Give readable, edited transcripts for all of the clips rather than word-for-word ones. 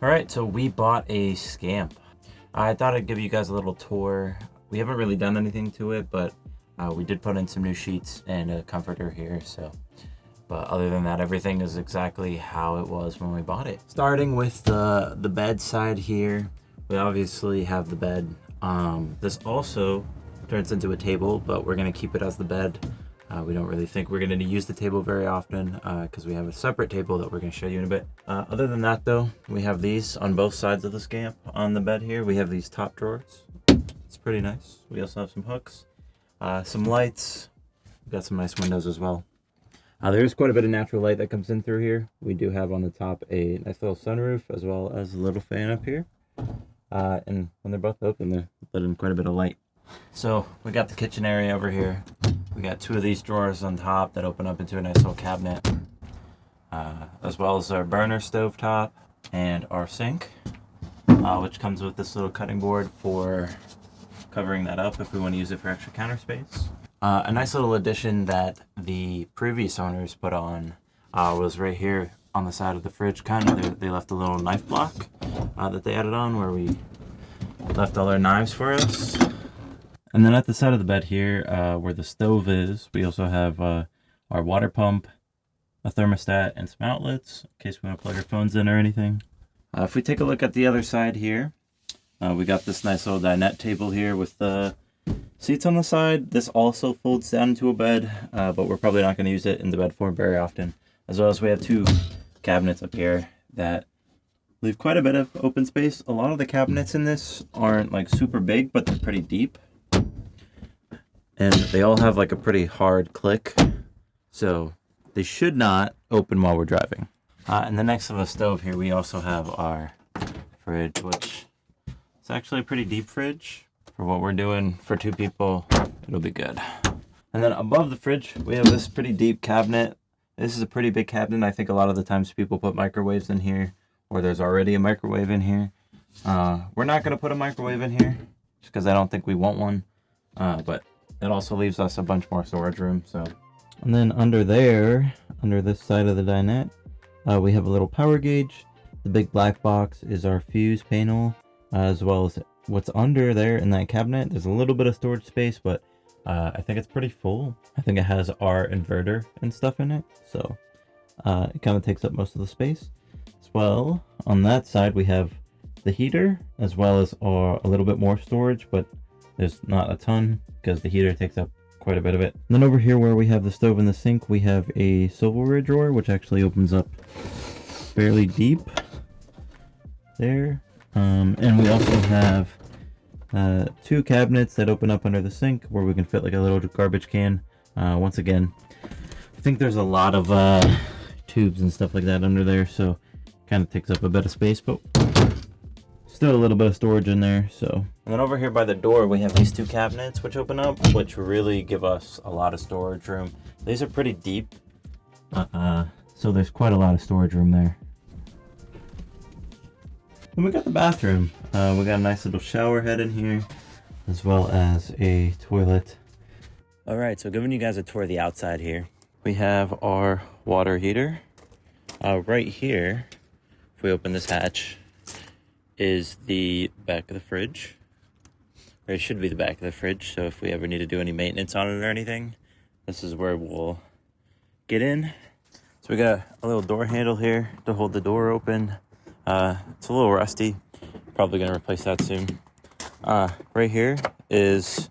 Alright, so we bought a Scamp. I thought I'd give you guys a little tour. We haven't really done anything to it, but we did put in some new sheets and a comforter here, but other than that, everything is exactly how it was when we bought it. Starting with the bed side here, we obviously have the bed. This also turns into a table, but we're gonna keep it as the bed. We don't really think we're going to use the table very often because we have a separate table that we're going to show you in a bit. Other than that though, we have these on both sides of the Scamp. On the bed here, we have these top drawers. It's pretty nice. We also have some hooks, some lights. We've got some nice windows as well. There's quite a bit of natural light that comes in through here. We do have on the top a nice little sunroof as well as a little fan up here. And when they're both open, they're letting quite a bit of light. So we got the kitchen area over here. We got two of these drawers on top that open up into a nice little cabinet, as well as our burner stove top and our sink, which comes with this little cutting board for covering that up if we want to use it for extra counter space. A nice little addition that the previous owners put on was right here on the side of the fridge. They left a little knife block that they added on where we left all our knives for us. And then at the side of the bed here, where the stove is, we also have our water pump, a thermostat, and some outlets in case we want to plug our phones in or anything. If we take a look at the other side here, we got this nice little dinette table here with the seats on the side. This also folds down into a bed, but we're probably not going to use it in the bed form very often. As well as we have two cabinets up here that leave quite a bit of open space. A lot of the cabinets in this aren't like super big, but they're pretty deep. And they all have like a pretty hard click, so they should not open while we're driving. And then next to the stove here, we also have our fridge, which is actually a pretty deep fridge. For what we're doing for two people, it'll be good. And then above the fridge, we have this pretty deep cabinet. This is a pretty big cabinet. I think a lot of the times people put microwaves in here, or there's already a microwave in here. We're not going to put a microwave in here, just because I don't think we want one. But it also leaves us a bunch more storage room. And then under there, under this side of the dinette, we have a little power gauge. The big black box is our fuse panel, as well as what's under there in that cabinet. There's a little bit of storage space, but I think it's pretty full. I think it has our inverter and stuff in it, so it kind of takes up most of the space. As well, on that side we have the heater, as well as a little bit more storage, but there's not a ton because the heater takes up quite a bit of it. And then over here where we have the stove and the sink, we have a silverware drawer, which actually opens up fairly deep there. And we also have two cabinets that open up under the sink where we can fit like a little garbage can. Once again, I think there's a lot of tubes and stuff like that under there, so kind of takes up a bit of space, but still a little bit of storage in there. And then over here by the door, we have these two cabinets which open up, which really give us a lot of storage room. These are pretty deep, so there's quite a lot of storage room there. And we got the bathroom. We got a nice little shower head in here, as well as a toilet. All right, so giving you guys a tour of the outside here. We have our water heater. Right here, if we open this hatch, is the back of the fridge. Or it should be the back of the fridge, so if we ever need to do any maintenance on it or anything, this is where we'll get in. So we got a little door handle here to hold the door open. It's a little rusty. Probably gonna replace that soon. Right here is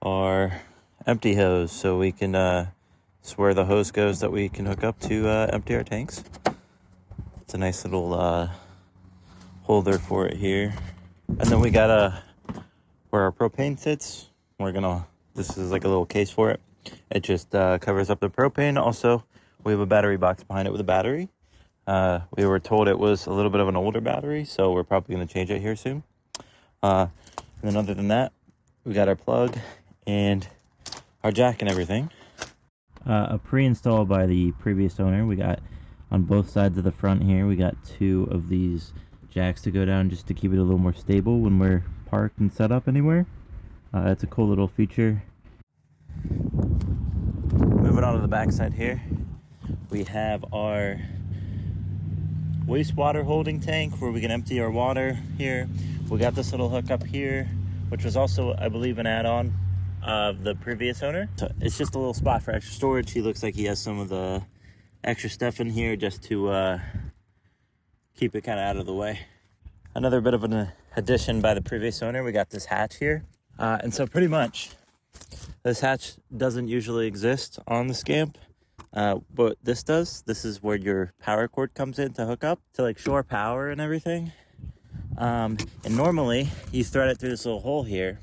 our empty hose, so we can it's where the hose goes that we can hook up to empty our tanks. It's a nice little holder for it here. And then we got where our propane sits. This is like a little case for it. It just covers up the propane. Also, we have a battery box behind it with a battery. We were told it was a little bit of an older battery, so we're probably going to change it here soon. And then other than that, we got our plug and our jack and everything. A pre-install by the previous owner. We got on both sides of the front here, we got two of these jacks to go down just to keep it a little more stable when we're parked and set up anywhere. It's a cool little feature. Moving on to the back side here, we have our wastewater holding tank where we can empty our water here. We got this little hook up here, which was also, I believe, an add-on of the previous owner. So it's just a little spot for extra storage. He looks like he has some of the extra stuff in here just to keep it kind of out of the way. Another bit of an addition by the previous owner, we got this hatch here. And so pretty much this hatch doesn't usually exist on the Scamp, but this does. This is where your power cord comes in to hook up to like shore power and everything. And normally you thread it through this little hole here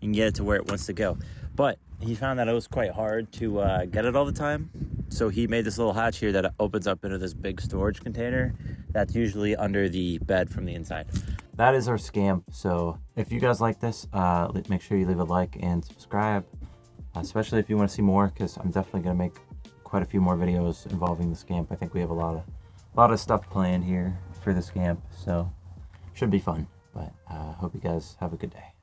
and get it to where it wants to go. But he found that it was quite hard to get it all the time. So he made this little hatch here that opens up into this big storage container that's usually under the bed from the inside. That is our Scamp. So if you guys like this, make sure you leave a like and subscribe, especially if you want to see more, because I'm definitely going to make quite a few more videos involving the Scamp. I think we have a lot of stuff planned here for the Scamp, so should be fun. But hope you guys have a good day.